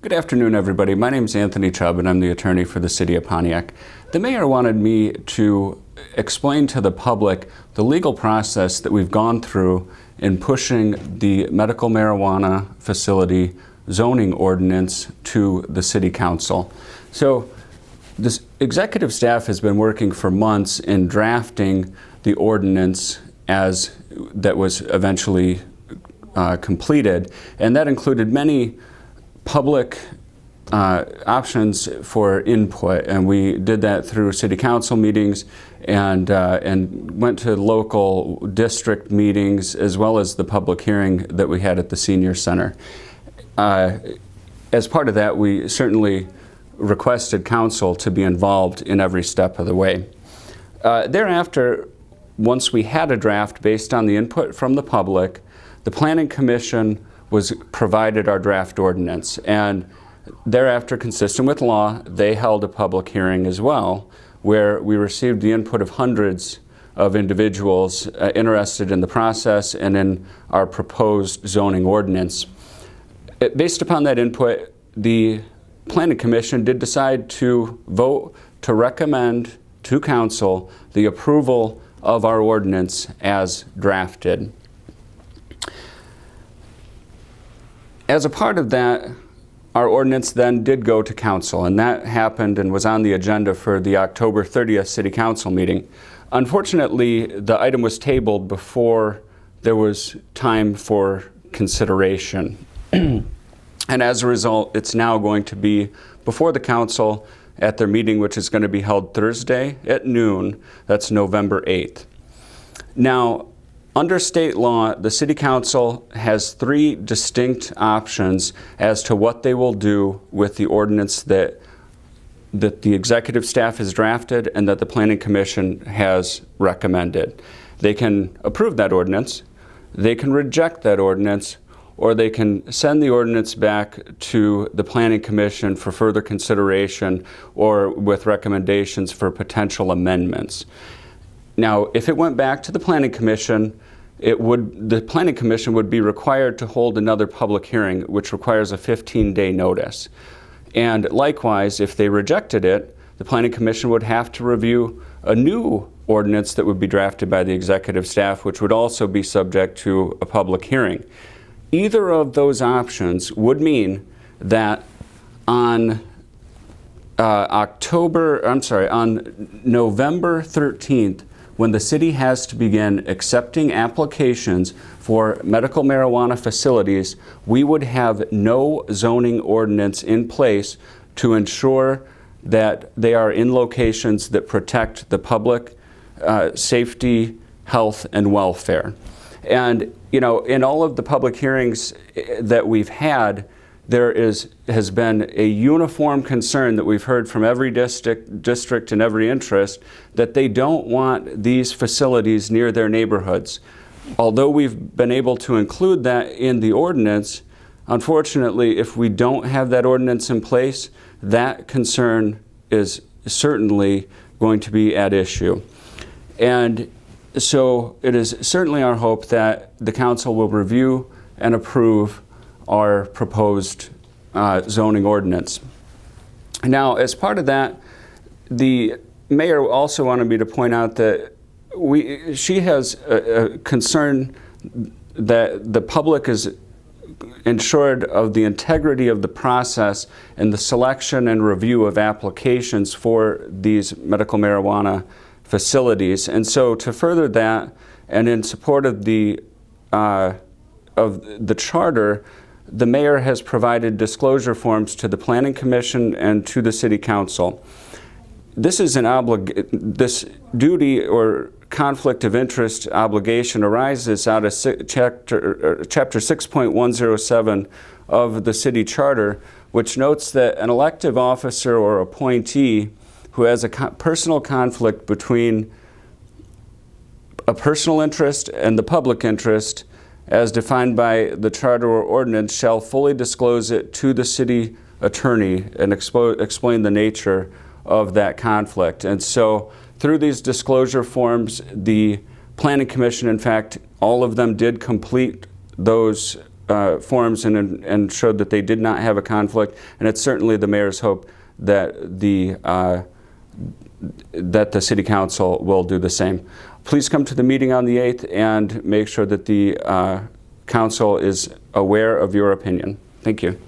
Good afternoon, everybody. My name is Anthony Chubb, and I'm the attorney for the City of Pontiac. The mayor wanted me to explain to the public the legal process that we've gone through in pushing the medical marijuana facility zoning ordinance to the City Council. So this executive staff has been working for months in drafting the ordinance as that was eventually completed, and that included many public options for input, and we did that through city council meetings and went to local district meetings as well as the public hearing that we had at the senior center. As part of that, we certainly requested council to be involved in every step of the way. Thereafter, once we had a draft based on the input from the public, the Planning Commission was provided our draft ordinance, and thereafter, consistent with law, they held a public hearing as well, where we received the input of hundreds of individuals interested in the process and in our proposed zoning ordinance. Based upon that input, the Planning Commission did decide to vote to recommend to council the approval of our ordinance as drafted. As a part of that, our ordinance then did go to council, and that happened and was on the agenda for the October 30th City Council meeting. Unfortunately, the item was tabled before there was time for consideration. And as a result, it's now going to be before the council at their meeting, which is going to be held Thursday at noon. That's November 8th. Now, under state law, the City Council has three distinct options as to what they will do with the ordinance that the executive staff has drafted and that the Planning Commission has recommended. They can approve that ordinance, they can reject that ordinance, or they can send the ordinance back to the Planning Commission for further consideration or with recommendations for potential amendments. Now, if it went back to the Planning Commission, the Planning Commission would be required to hold another public hearing, which requires a 15-day notice. And likewise, if they rejected it, the Planning Commission would have to review a new ordinance that would be drafted by the executive staff, which would also be subject to a public hearing. Either of those options would mean that on November 13th, when the city has to begin accepting applications for medical marijuana facilities, we would have no zoning ordinance in place to ensure that they are in locations that protect the public safety, health, and welfare. And, you know, in all of the public hearings that we've had, there has been a uniform concern that we've heard from every district and every interest that they don't want these facilities near their neighborhoods. Although we've been able to include that in the ordinance, unfortunately, if we don't have that ordinance in place, that concern is certainly going to be at issue. And so it is certainly our hope that the council will review and approve our proposed zoning ordinance. Now, as part of that, the mayor also wanted me to point out that she has a concern that the public is ensured of the integrity of the process and the selection and review of applications for these medical marijuana facilities. And so to further that, and in support of the charter, the mayor has provided disclosure forms to the Planning Commission and to the City Council. This is this duty or conflict of interest obligation arises out of chapter 6.107 of the City Charter, which notes that an elective officer or appointee who has a personal conflict between a personal interest and the public interest as defined by the charter or ordinance shall fully disclose it to the city attorney and explain the nature of that conflict. And so through these disclosure forms, the Planning Commission, in fact, all of them did complete those forms and showed that they did not have a conflict, and it's certainly the mayor's hope that the city council will do the same. Please come to the meeting on the 8th and make sure that the council is aware of your opinion. Thank you.